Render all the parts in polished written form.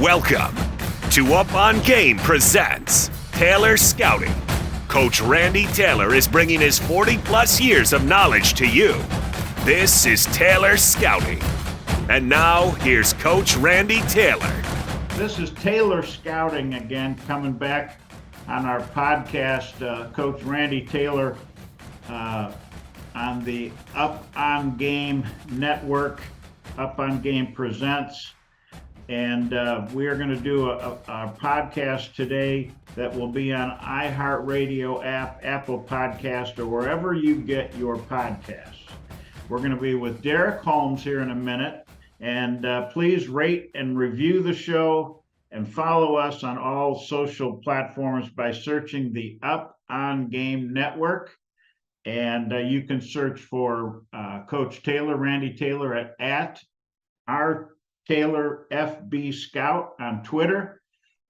Welcome to Up on Game presents Taylor Scouting. Coach Randy Taylor is bringing his 40-plus years of knowledge to you. This is Taylor Scouting. And now, here's Coach Randy Taylor. This is Taylor Scouting again, coming back on our podcast. Coach Randy Taylor on the Up on Game Network. Up on Game presents. And we are going to do a podcast today that will be on iHeartRadio app, Apple Podcast, or wherever you get your podcasts. We're going to be with Darick Holmes here in a minute. And please rate and review the show and follow us on all social platforms by searching the Up on Game Network. And you can search for Coach Taylor, Randy Taylor at our Taylor FB Scout on Twitter,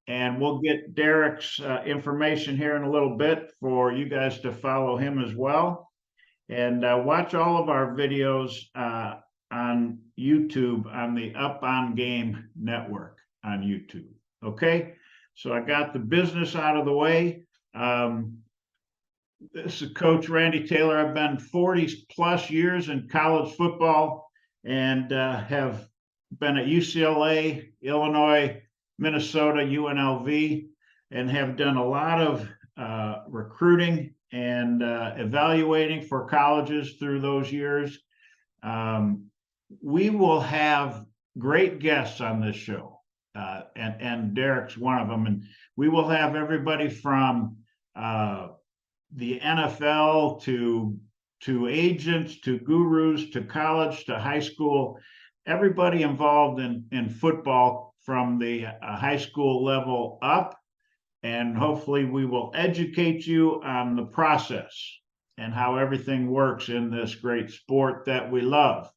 and we'll get Darick's information here in a little bit for you guys to follow him as well. And watch all of our videos on YouTube on the Up on Game Network on YouTube. Okay, so I got the business out of the way. This is Coach Randy Taylor. I've been 40 plus years in college football and have been at UCLA, Illinois, Minnesota, UNLV, and have done a lot of recruiting and evaluating for colleges through those years. We will have great guests on this show, and Darick's one of them. And we will have everybody from the NFL to agents, to gurus, to college, to high school. Everybody involved in football from the high school level up, and hopefully we will educate you on the process and how everything works in this great sport that we love.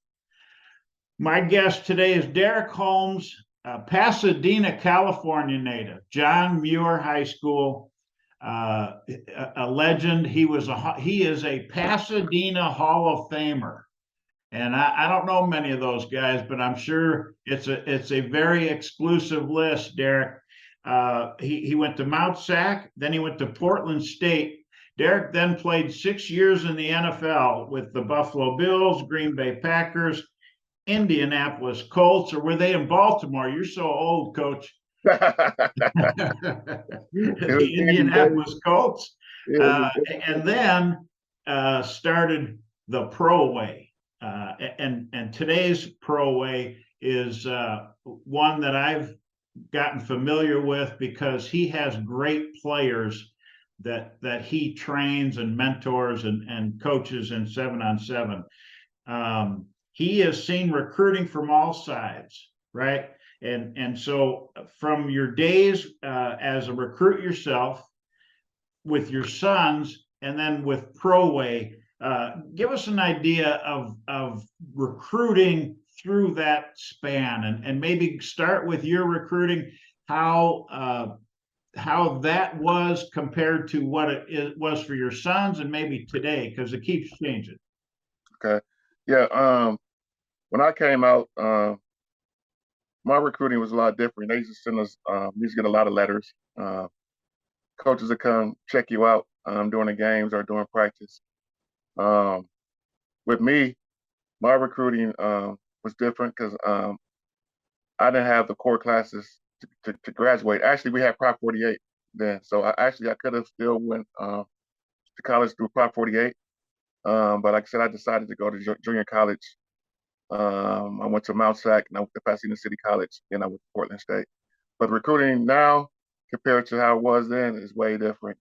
My guest today is Darick Holmes, a Pasadena, California native, John Muir High School, a legend. He is a Pasadena Hall of Famer. And I don't know many of those guys, but I'm sure it's a very exclusive list, Darick. He went to Mount Sac, then he went to Portland State. Darick then played 6 years in the NFL with the Buffalo Bills, Green Bay Packers, Indianapolis Colts, or were they in Baltimore? You're so old, Coach. The Indianapolis Colts. And then started the pro way. And today's pro way is one that I've gotten familiar with because he has great players that he trains and mentors and coaches in 7-on-7. He has seen recruiting from all sides, right? And so from your days as a recruit yourself, with your sons, and then with pro way, give us an idea of recruiting through that span, and maybe start with your recruiting, how that was compared to what it was for your sons, and maybe today, because it keeps changing. Okay. Yeah. When I came out, my recruiting was a lot different. They used to send us, we used to get a lot of letters. Coaches would come check you out during the games or during practice. With me, my recruiting was different because I didn't have the core classes to graduate. Actually, we had Prop 48 then, so I could have still went to college through Prop 48. But like I said, I decided to go to junior college. I went to Mount Sac, and I went to Pasadena City College, and I went to Portland State. But recruiting now, compared to how it was then, is way different.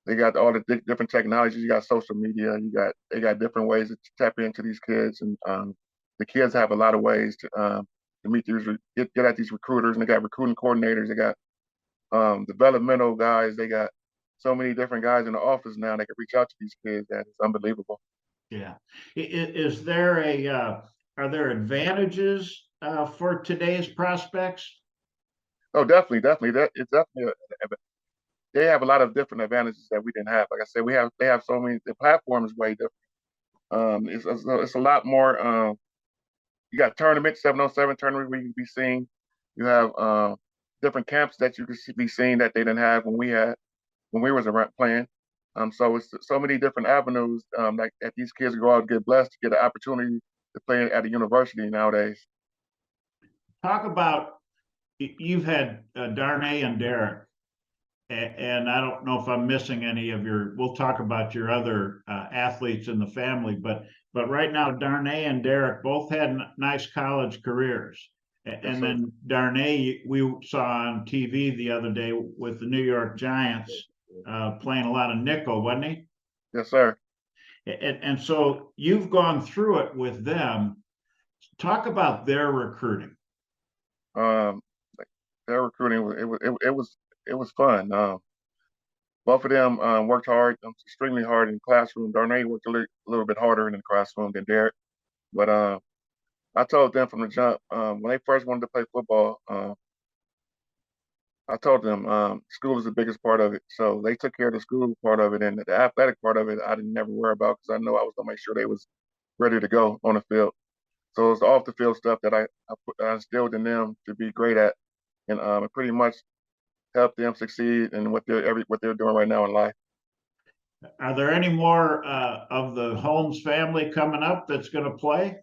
They got all the different technologies. You got social media. They got different ways to tap into these kids, and the kids have a lot of ways to meet these, get at these recruiters. And they got recruiting coordinators. They got developmental guys. They got so many different guys in the office now. They can reach out to these kids. That is unbelievable. Yeah. Is there are there advantages for today's prospects? Oh, definitely. It's definitely they have a lot of different advantages that we didn't have. Like I said, they have so many. The platform is way different. It's a lot more. You got tournaments, 7-on-7 tournaments where you can be seen. You have different camps that you could be seeing that they didn't have when we was around playing. So it's so many different avenues that these kids go out and get blessed to get an opportunity to play at a university nowadays. Talk about you've had Darnay and Darick, and I don't know if I'm missing any of your. We'll talk about your other athletes in the family, but right now Darnay and Darick both had nice college careers. Yes, And sir. then Darnay, we saw on TV the other day with the New York Giants playing a lot of nickel, wasn't he? Yes, sir. And so you've gone through it with them. Talk about their recruiting. Um, their recruiting it was fun. Both of them worked hard, extremely hard in the classroom. Darnay worked a little bit harder in the classroom than Derek, but I told them from the jump when they first wanted to play football. I told them school is the biggest part of it, so they took care of the school part of it, and the athletic part of it I didn't never worry about because I know I was gonna make sure they was ready to go on the field. So it's the off the field stuff that I instilled in them to be great at, and it pretty much helped them succeed in what they're doing right now in life. Are there any more of the Holmes family coming up that's going to play?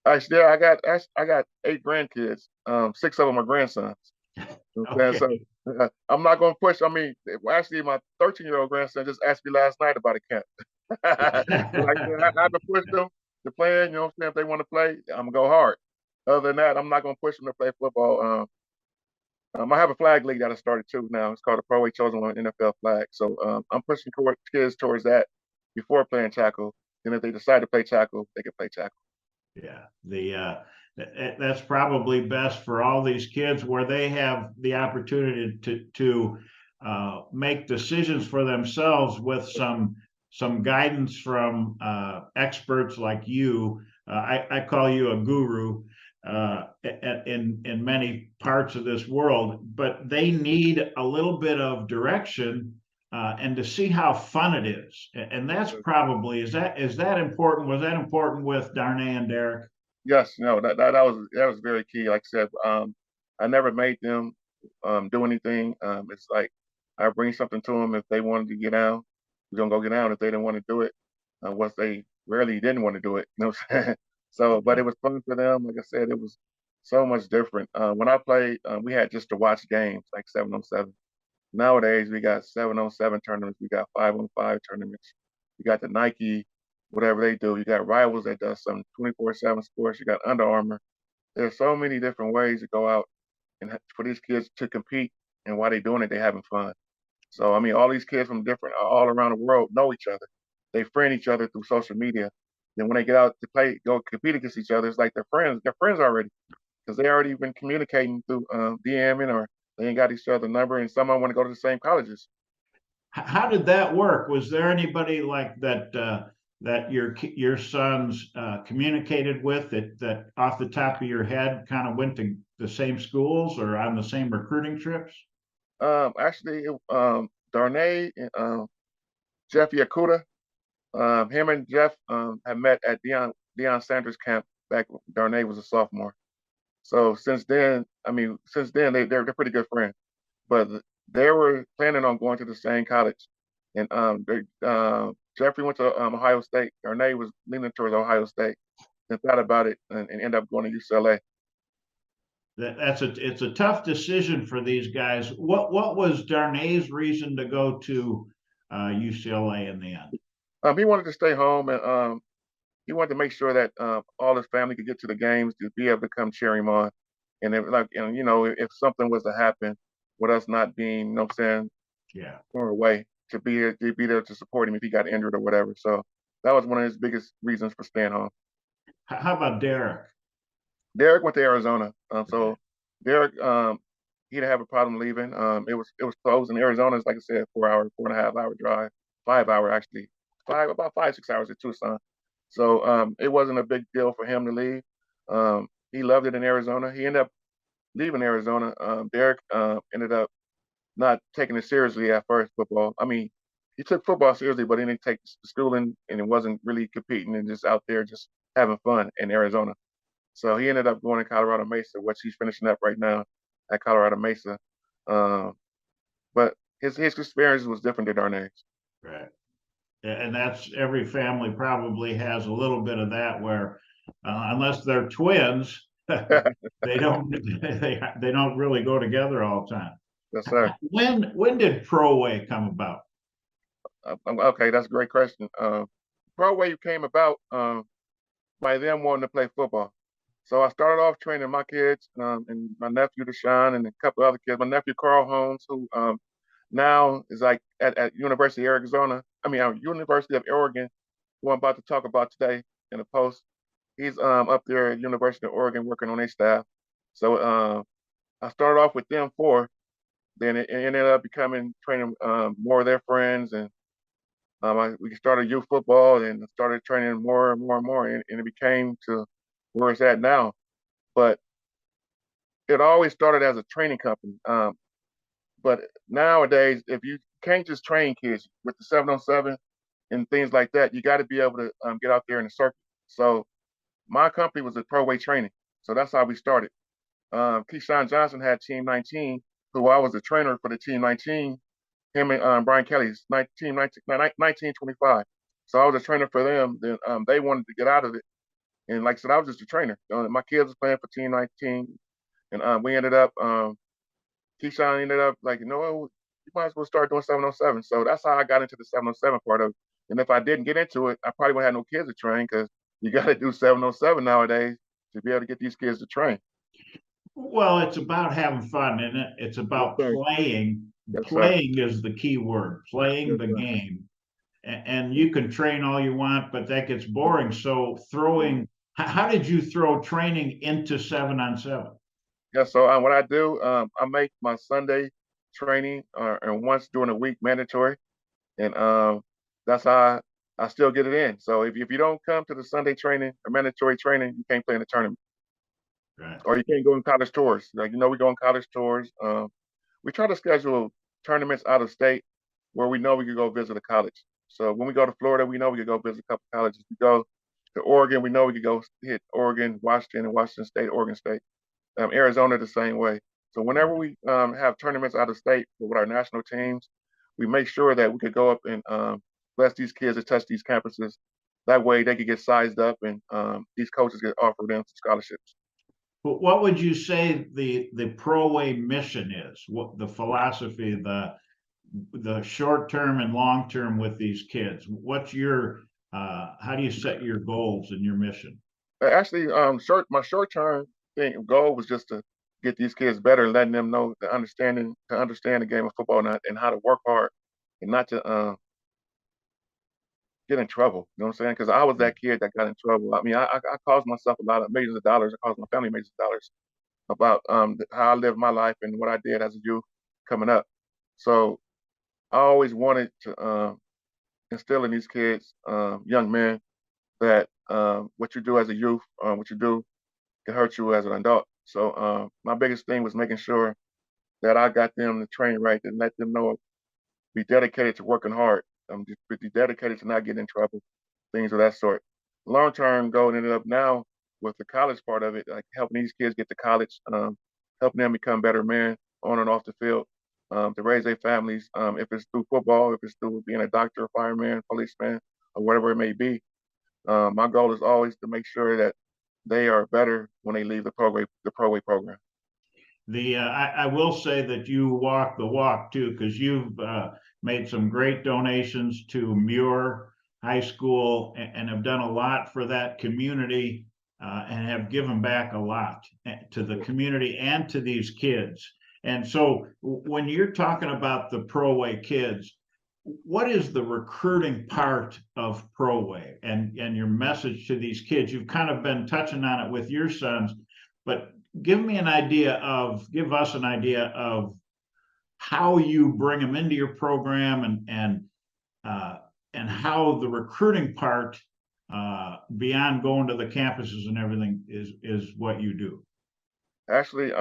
Actually, yeah, I got 8 grandkids. 6 of them are grandsons. You know what I'm saying? Okay. So I'm not going to push. I mean, actually, my 13-year-old grandson just asked me last night about a camp. Like I said, I have to push them to play. You know what I'm saying? If they want to play, I'm gonna go hard. Other than that, I'm not gonna push them to play football. I have a flag league that I started too now. It's called the Pro A Chosen One NFL Flag. So I'm pushing kids towards that before playing tackle. And if they decide to play tackle, they can play tackle. Yeah, that's probably best for all these kids where they have the opportunity to make decisions for themselves with some guidance from experts like you. I call you a guru in many parts of this world, but they need a little bit of direction and to see how fun it is. And that's probably is that important? Was that important with Darnay and Darick? Yes, no, that was very key. Like I said, I never made them do anything. It's like I bring something to them. If they wanted to get down, we're gonna go get down. If they didn't want to do it, once they rarely didn't want to do it, you know what I'm saying? So, but Yeah. it was fun for them. Like I said, it was so much different. When I played, we had just to watch games like 7-on-7. Nowadays, we got 7-on-7 tournaments. We got 5-on-5 tournaments. You got the Nike, whatever they do. You got Rivals that does some 24/7 sports. You got Under Armour. There's so many different ways to go out and for these kids to compete. And while they're doing it, they're having fun. So, I mean, all these kids from different, all around the world know each other. They friend each other through social media. Then when they get out to play, go compete against each other, it's like they're friends. They're friends already because they already been communicating through DMing or they ain't got each other's number, and some of them want to go to the same colleges. How did that work? Was there anybody like that that your sons communicated with that off the top of your head kind of went to the same schools or on the same recruiting trips? Actually, Darnay and Jeff Yakuta, him and Jeff have met at Deion Sanders' camp back when Darnay was a sophomore. So since then they're pretty good friends. But they were planning on going to the same college, and Jeffrey went to Ohio State. Darnay was leaning towards Ohio State, and thought about it and ended up going to UCLA. That's it's a tough decision for these guys. What was Darnay's reason to go to UCLA in the end? He wanted to stay home and he wanted to make sure that all his family could get to the games to be able to come cheer him on. And if like and you know if something was to happen with us not being, you know what I'm saying, Yeah. far away to be there to support him if he got injured or whatever. So that was one of his biggest reasons for staying home. How about Darick? Derek went to Arizona. Okay. So Derek he didn't have a problem leaving. It was close in Arizona. It's like I said, 4 hour, 4.5 hour drive, 5 hour actually, about 5 6 hours at Tucson. So it wasn't a big deal for him to leave. He loved it in Arizona. He ended up leaving Arizona. Derek ended up not taking it seriously at first. Football. I mean, he took football seriously, but he didn't take schooling, and it wasn't really competing and just out there just having fun in Arizona. So he ended up going to Colorado Mesa, which he's finishing up right now at Colorado Mesa. Um, but his experience was different than Darnay's. Right. And that's every family probably has a little bit of that where unless they're twins, they don't they don't really go together all the time. Yes, sir. When did Pro Way come about? Okay, that's a great question. Broadway came about by them wanting to play football. So I started off training my kids and my nephew Deshaun and a couple other kids. My nephew Carl Holmes, who now is like at University of Arizona. University of Oregon, who I'm about to talk about today in the post. He's up there at University of Oregon working on their staff. So I started off with them four. Then it ended up becoming training more of their friends, and we started youth football and started training more and more and more, and it became to where it's at now. But it always started as a training company. But nowadays, if you can't just train kids with the 7-on-7 and things like that, you got to be able to get out there in the circuit. So my company was a pro way training. So that's how we started. Keyshawn Johnson had Team 19, who I was a trainer for the Team 19. Him and Brian Kelly's 1925. So I was a trainer for them. Then they wanted to get out of it. And like I said, I was just a trainer. My kids was playing for Team 19. And we ended up, Keyshawn ended up like, you might as well start doing 7-on-7. So that's how I got into the 7-on-7 part of it. And if I didn't get into it, I probably would have had no kids to train because you got to do 7-on-7 nowadays to be able to get these kids to train. Well, it's about having fun, isn't it? It's about Yes, playing. yes, sir. Playing is the key word, playing Yes, the sir. game. And you can train all you want, but that gets boring. So how did you throw training into 7-on-7? Yeah, so what I do, I make my Sunday training and once during the week mandatory, and that's how I still get it in. So if you don't come to the Sunday training or mandatory training, you can't play in the tournament, Right. or you can't go on college tours. Like we go on college tours. We try to schedule tournaments out of state where we know we could go visit a college. So when we go to Florida, we know we could go visit a couple colleges. We go to Oregon, we know we could go hit Oregon, Washington, and Washington State, Oregon State. Arizona the same way. So whenever we have tournaments out of state with our national teams, we make sure that we could go up and bless these kids to touch these campuses. That way they could get sized up and these coaches get offered them scholarships. What would you say the Pro Way mission is? What the philosophy, the short term and long term with these kids? What's your how do you set your goals and your mission? Actually, my short term goal was just to get these kids better, letting them know the understanding to understand the game of football and how to work hard and not to get in trouble. You know what I'm saying? Because I was that kid that got in trouble. I mean, I caused myself a lot of millions of dollars. I caused my family millions of dollars about how I lived my life and what I did as a youth coming up. So I always wanted to instill in these kids, young men, that what you do as a youth, what you do can hurt you as an adult. So my biggest thing was making sure that I got them to train right and let them know, be dedicated to working hard. Just be dedicated to not getting in trouble, things of that sort. Long term goal ended up now with the college part of it, like helping these kids get to college, helping them become better men on and off the field, to raise their families. If it's through football, if it's through being a doctor, fireman, policeman, or whatever it may be. My goal is always to make sure that they are better when they leave the Pro Way program. I will say that you walk the walk too, because you've made some great donations to Muir High School and have done a lot for that community and have given back a lot to the community and to these kids. And so when you're talking about the Pro Way kids, what is the recruiting part of Pro Way and your message to these kids? You've kind of been touching on it with your sons, but give us an idea of how you bring them into your program and how the recruiting part beyond going to the campuses and everything is what you do. Actually,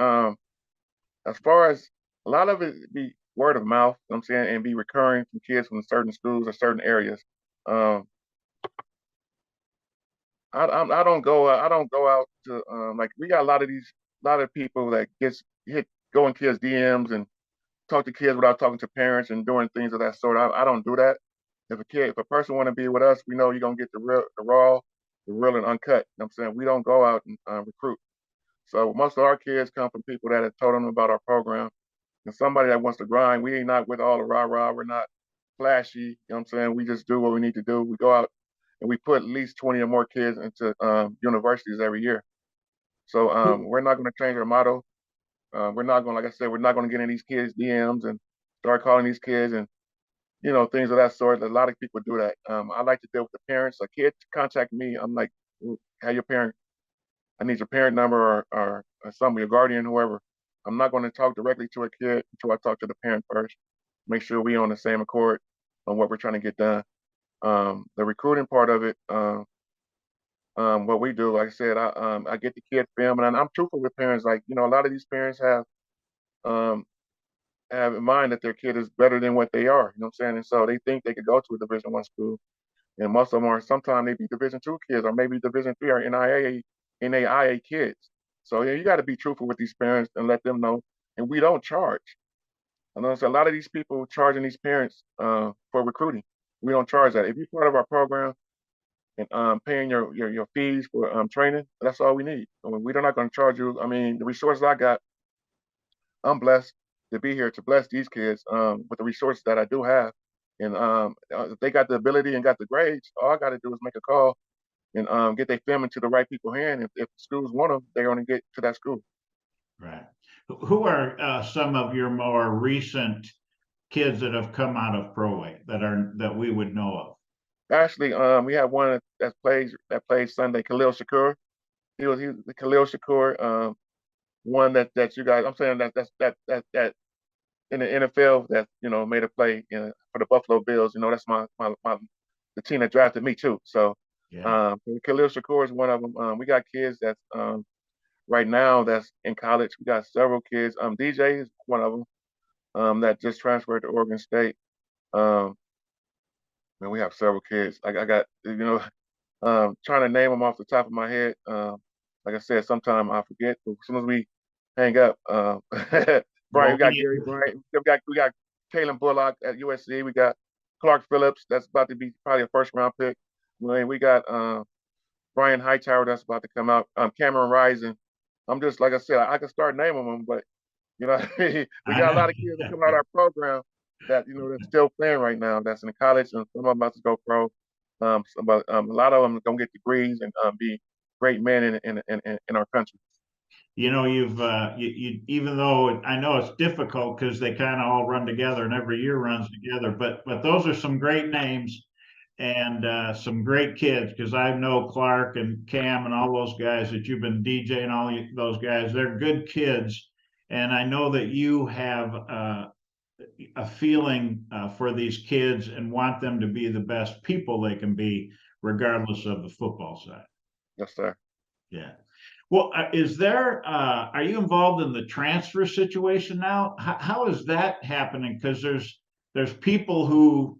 as far as a lot of it be word of mouth, you know what I'm saying, and be recurring from kids from certain schools or certain areas. Um, I don't go out to like we got a lot of people that gets hit go in kids' DMs and talk to kids without talking to parents and doing things of that sort. I don't do that. If a person want to be with us, we know you're gonna get the raw, the real and uncut. You know what I'm saying? We don't go out and recruit. So most of our kids come from people that have told them about our program and somebody that wants to grind. We ain't not with all the rah rah. We're not flashy. You know what I'm saying? We just do what we need to do. We go out and we put at least 20 or more kids into universities every year. So we're not going to change our motto. We're not going, like I said, we're not going to get in these kids' DMs and start calling these kids and things of that sort. A lot of people do that. I like to deal with the parents. A kid contact me. I'm like, have your parent. I need your parent number or somebody, your guardian, whoever. I'm not going to talk directly to a kid until I talk to the parent first. Make sure we on the same accord on what we're trying to get done. The recruiting part of it, what we do, like I said, I get the kid film, and I'm truthful with parents. Like a lot of these parents um, have in mind that their kid is better than what they are. You know what I'm saying? And so they think they could go to a Division I school, and most of them are. Sometimes they be Division II kids, or maybe Division III or NAIA kids. So yeah, you got to be truthful with these parents and let them know. And we don't charge. I know a lot of these people charging these parents for recruiting. We don't charge that. If you're part of our program and paying your fees for training, that's all we need. I mean, we're not going to charge you. I mean, the resources I got, I'm blessed to be here to bless these kids with the resources that I do have. And if they got the ability and got the grades, all I got to do is make a call and get their film into the right people's hand. If schools want them, they're going to get to that school. Right. Who are some of your more recent kids that have come out of Pro A that we would know of? Actually, we have one that plays Sunday, Khalil Shakur. He was Khalil Shakur, one that you guys. I'm saying that in the NFL that made a play for the Buffalo Bills. That's my the team that drafted me too. So Yeah. Khalil Shakur is one of them. We got kids that's right now that's in college. We got several kids. DJ is one of them that just transferred to Oregon State. Um, and we have several kids. I got trying to name them off the top of my head. Like I said, sometimes I forget. But as soon as we hang up, Brian, Well, we got Gary Bryant. We got Kalen Bullock at USC. We got Clark Phillips. That's about to be probably a first round pick. We got Brian Hightower. That's about to come out. Cameron Rising. I'm just like I said, I can start naming them, but we got a lot of kids that come out of our program that that's still playing right now. That's in college, and some of them about to go pro. But a lot of them are gonna get degrees and be great men in our country. You even though I know it's difficult because they kind of all run together and every year runs together, but those are some great names and some great kids because I know Clark and Cam and all those guys that you've been DJing, those guys. They're good kids, and I know that you have a feeling for these kids and want them to be the best people they can be, regardless of the football side. Yes, sir. Yeah. Well, are you involved in the transfer situation now? How is that happening? Because there's people who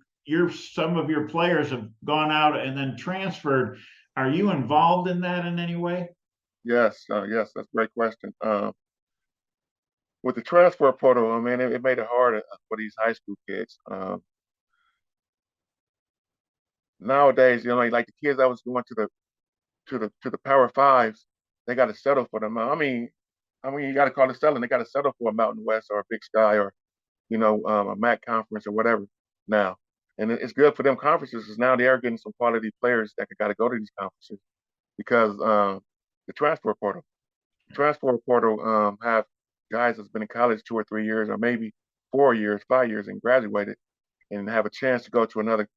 some of your players have gone out and then transferred. Are you involved in that in any way? Yes, yes, that's a great question. With the transfer portal, I mean, it made it hard for these high school kids. Nowadays, like the kids that was going to the Power Fives, they got to settle for them. I mean, you got to call it selling. They got to settle for a Mountain West or a Big Sky or a MAC conference or whatever now. And it's good for them conferences because now they are getting some quality players that got to go to these conferences because the transfer portal have guys that's been in college 2 or 3 years or maybe 4 years, 5 years and graduated and have a chance to go to another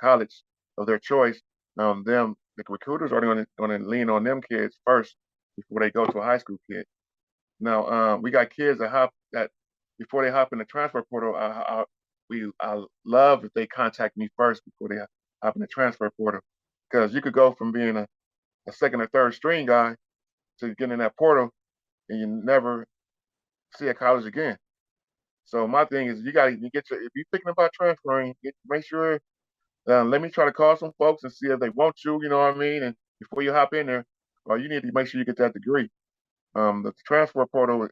college of their choice. The recruiters are going to lean on them kids first before they go to a high school kid. Now we got kids that before they hop in the transfer portal. I love if they contact me first before they hop in the transfer portal because you could go from being a second or third string guy to getting in that portal and you never see a college again. So my thing is, if you're thinking about transferring, make sure. Let me try to call some folks and see if they want you. You know what I mean? And before you hop in there, you need to make sure you get that degree. The transfer portal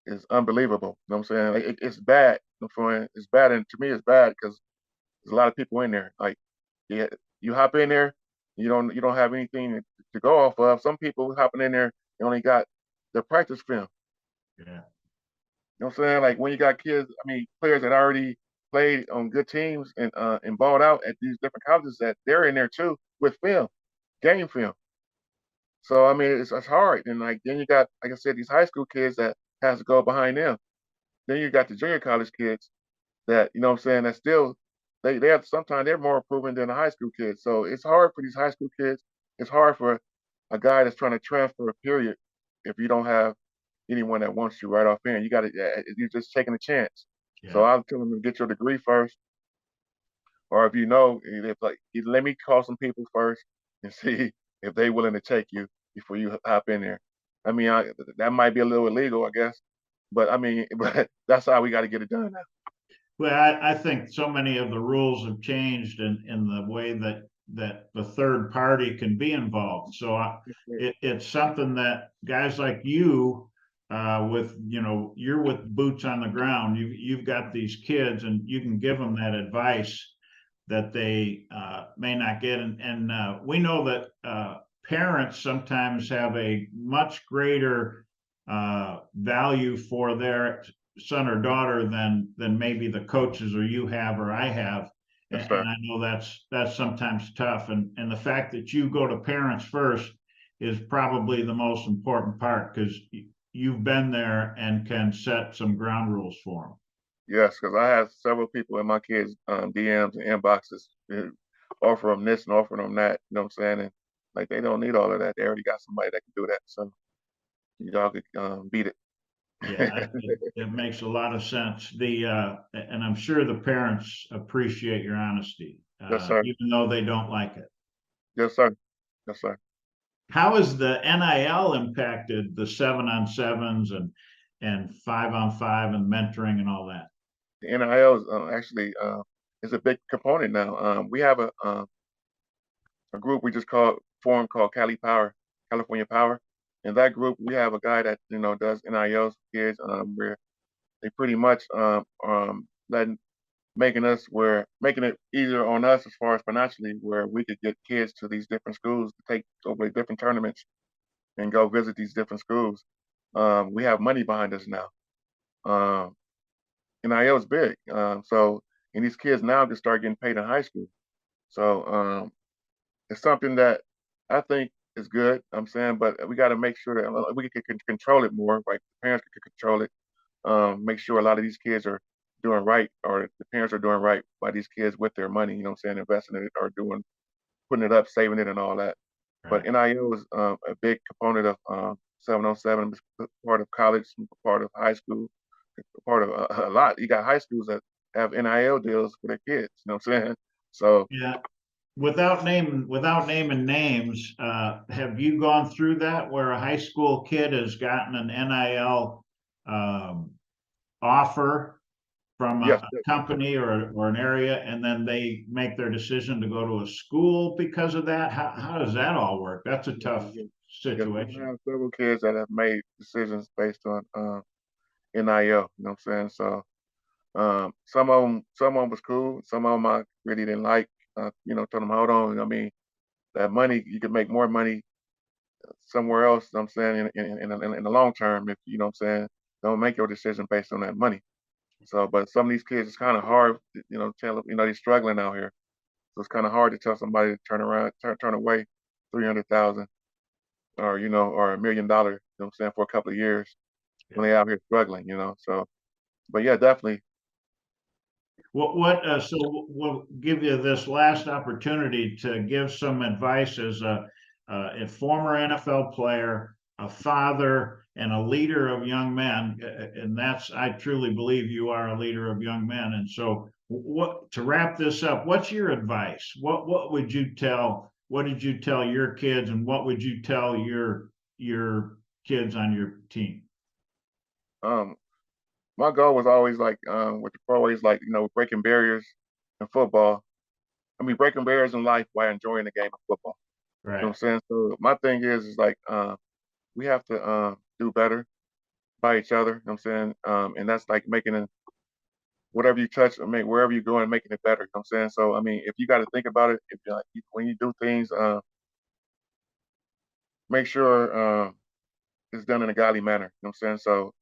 is unbelievable. You know what I'm saying? Like, it's bad. It's bad, and to me, it's bad because there's a lot of people in there. Like, yeah, you hop in there, you don't have anything to go off of. Some people hopping in there, they only got their practice film. Yeah. You know what I'm saying? Like when you got kids, I mean, players that already played on good teams and balled out at these different colleges, that they're in there too with film, game film. So I mean, it's hard. And like then you got, like I said, these high school kids that has to go behind them. Then you got the junior college kids that, you know what I'm saying, that still they have, sometimes they're more proven than the high school kids. So it's hard for these high school kids. It's hard for a guy that's trying to transfer a period if you don't have anyone that wants you right off in. You got to, you're just taking a chance. So Yeah. I'll tell them to get your degree first, or if you know, if like, let me call some people first and see if they willing to take you before you hop in there. I mean, that might be a little illegal, I guess, but I mean, but that's how we got to get it done now. Well, I think so many of the rules have changed in the way that the third party can be involved. So it's something that guys like you, with you're with boots on the ground. You've got these kids, and you can give them that advice that they may not get. And we know that parents sometimes have a much greater value for their son or daughter than maybe the coaches or you have or I have. Yes, And sir. I know that's sometimes tough. And the fact that you go to parents first is probably the most important part because you've been there and can set some ground rules for them. Yes, because I have several people in my kids' DMs and inboxes offer them this and offer them that. You know what I'm saying? And like they don't need all of that. They already got somebody that can do that. So y'all could beat it. Yeah, it makes a lot of sense. And I'm sure the parents appreciate your honesty, Yes, sir. even though they don't like it. Yes, sir. Yes, sir. How has the NIL impacted the 7-on-7s and 5-on-5 and mentoring and all that? The NIL is actually is a big component now. We have a group we just formed called Cali Power, California Power. In that group, we have a guy that does NILs for kids. Where they pretty much letting making it easier on us as far as financially, where we could get kids to these different schools to take over different tournaments and go visit these different schools. We have money behind us now. Um, NIL is big. And these kids now can start getting paid in high school. So it's something that I think is good. I'm saying, but we got to make sure that we can control it more. Like the parents can control it. Make sure a lot of these kids are doing right, or the parents are doing right by these kids with their money. You know what I'm saying? Investing in it or putting it up, saving it, and all that. But Right. NIL is a big component of 707. It's part of college, part of high school, part of a lot. You got high schools that have NIL deals for their kids. You know what I'm saying? So Yeah. Without naming names, have you gone through that where a high school kid has gotten an NIL offer from yes, a company or an area, and then they make their decision to go to a school because of that? How does that all work? That's a tough yes, we situation. have several kids that have made decisions based on NIL. You know what I'm saying? So some of them was cool. Some of them I really didn't like. Told them, hold on. I mean, that money, you could make more money somewhere else. You know what I'm saying, in the long term, if you know what I'm saying, don't make your decision based on that money. So, but some of these kids, it's kind of hard, tell them, they're struggling out here. So it's kind of hard to tell somebody to turn away 300,000 or $1 million. You know what I'm saying, for a couple of years when Yeah. they out here struggling. So, but yeah, definitely. So we'll give you this last opportunity to give some advice as a former NFL player, a father, and a leader of young men. And I truly believe you are a leader of young men. And so, to wrap this up, what's your advice? What did you tell your kids, and what would you tell your kids on your team? Um, my goal was always like, with the pro, always like, breaking barriers in football. I mean, breaking barriers in life while enjoying the game of football. You know Right. what I'm saying? So my thing is like, we have to do better by each other. You know what I'm saying? And that's like making it whatever you touch or make wherever you go and making it better. You know what I'm saying? So I mean, if you got to think about it, if you like, when you do things, make sure it's done in a godly manner. You know what I'm saying? So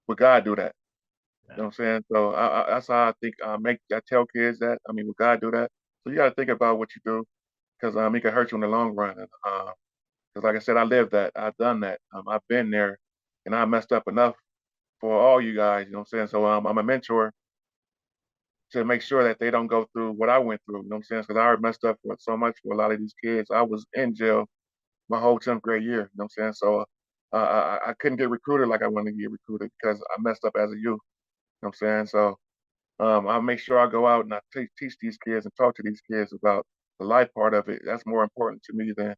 with God do that. You know what I'm saying? So that's how I think. I tell kids that. I mean, with God do that. So you got to think about what you do because it can hurt you in the long run. And because like I said, I lived that. I've done that. I've been there, and I messed up enough for all you guys. You know what I'm saying? So I'm a mentor to make sure that they don't go through what I went through. You know what I'm saying? Because I already messed up for so much for a lot of these kids. I was in jail my whole 10th grade year. You know what I'm saying? So I couldn't get recruited like I wanted to get recruited because I messed up as a youth. You know what I'm saying? So I make sure I go out and I teach these kids and talk to these kids about the life part of it. That's more important to me than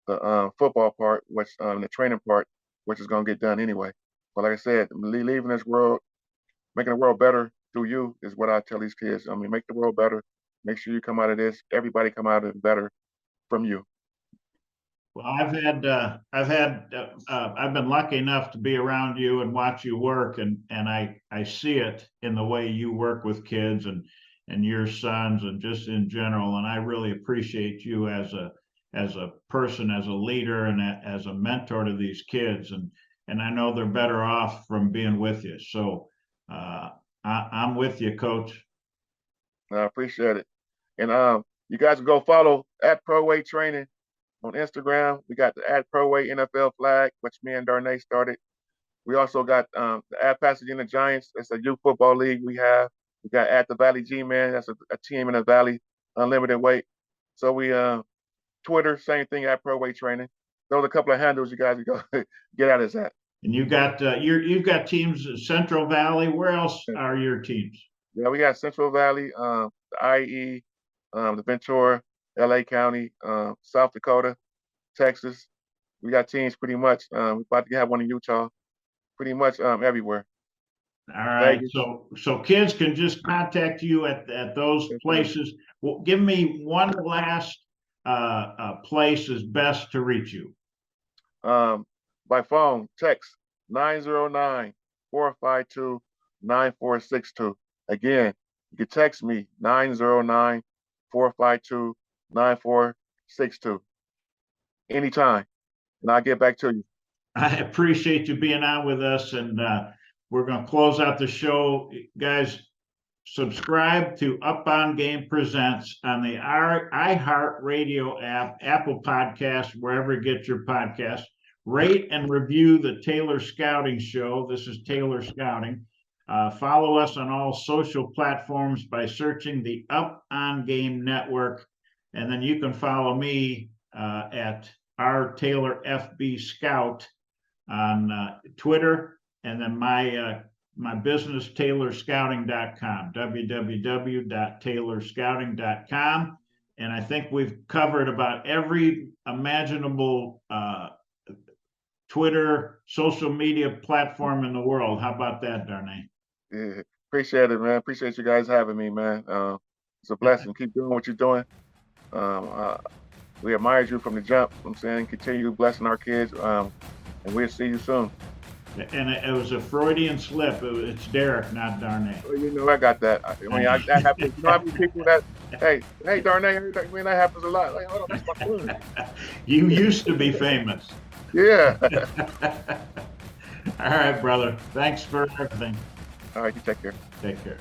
the football part, which the training part, which is going to get done anyway. But like I said, leaving this world, making the world better through you is what I tell these kids. I mean, make the world better. Make sure you come out of this. Everybody come out of it better from you. Well, I've been lucky enough to be around you and watch you work, and I see it in the way you work with kids and your sons and just in general. And I really appreciate you as a person, as a leader, and as a mentor to these kids. And I know they're better off from being with you. So I'm with you, Coach. I appreciate it. And you guys can go follow at Pro Weight Training on Instagram. We got the at Pro Weight NFL flag, which me and Darnay started. We also got the at Pasadena Giants. It's a youth football league we have. We got at the Valley G-Man. That's a team in the Valley, unlimited weight. So we Twitter, same thing at Pro Weight Training. Those are a couple of handles you guys can go get at us at. And you've got teams in Central Valley. Where else are your teams? Yeah, we got Central Valley, the IE, the Ventura, LA County, South Dakota, Texas. We got teams pretty much. We're about to have one in Utah, pretty much everywhere. All right. Vegas. So kids can just contact you at those places. Well, give me one last place is best to reach you. By phone, text 909-452-9462. Again, you can text me 909-452-9462 anytime, and I'll get back to you. I appreciate you being on with us, and we're going to close out the show. Guys, subscribe to Up On Game Presents on the iHeartRadio app, Apple Podcasts, wherever you get your podcasts. Rate and review the Taylor Scouting Show. This is Taylor Scouting. Follow us on all social platforms by searching the Up On Game Network. And then you can follow me at rTaylorFB Scout on Twitter. And then my business, taylorscouting.com, www.taylorscouting.com. And I think we've covered about every imaginable Twitter, social media platform in the world. How about that, Darnay? Yeah, appreciate it, man. Appreciate you guys having me, man. It's a blessing. Keep doing what you're doing. We admired you from the jump. I'm saying continue blessing our kids, and we'll see you soon. And it was a Freudian slip. It's Darick, not Darnay. Well, you know, I got that. I mean, that happens. You know, how many people that, hey, Darnay, I mean, that happens a lot. Like, hold on, that's my food. You used to be famous. Yeah. All right, brother. Thanks for everything. All right, you take care. Take care.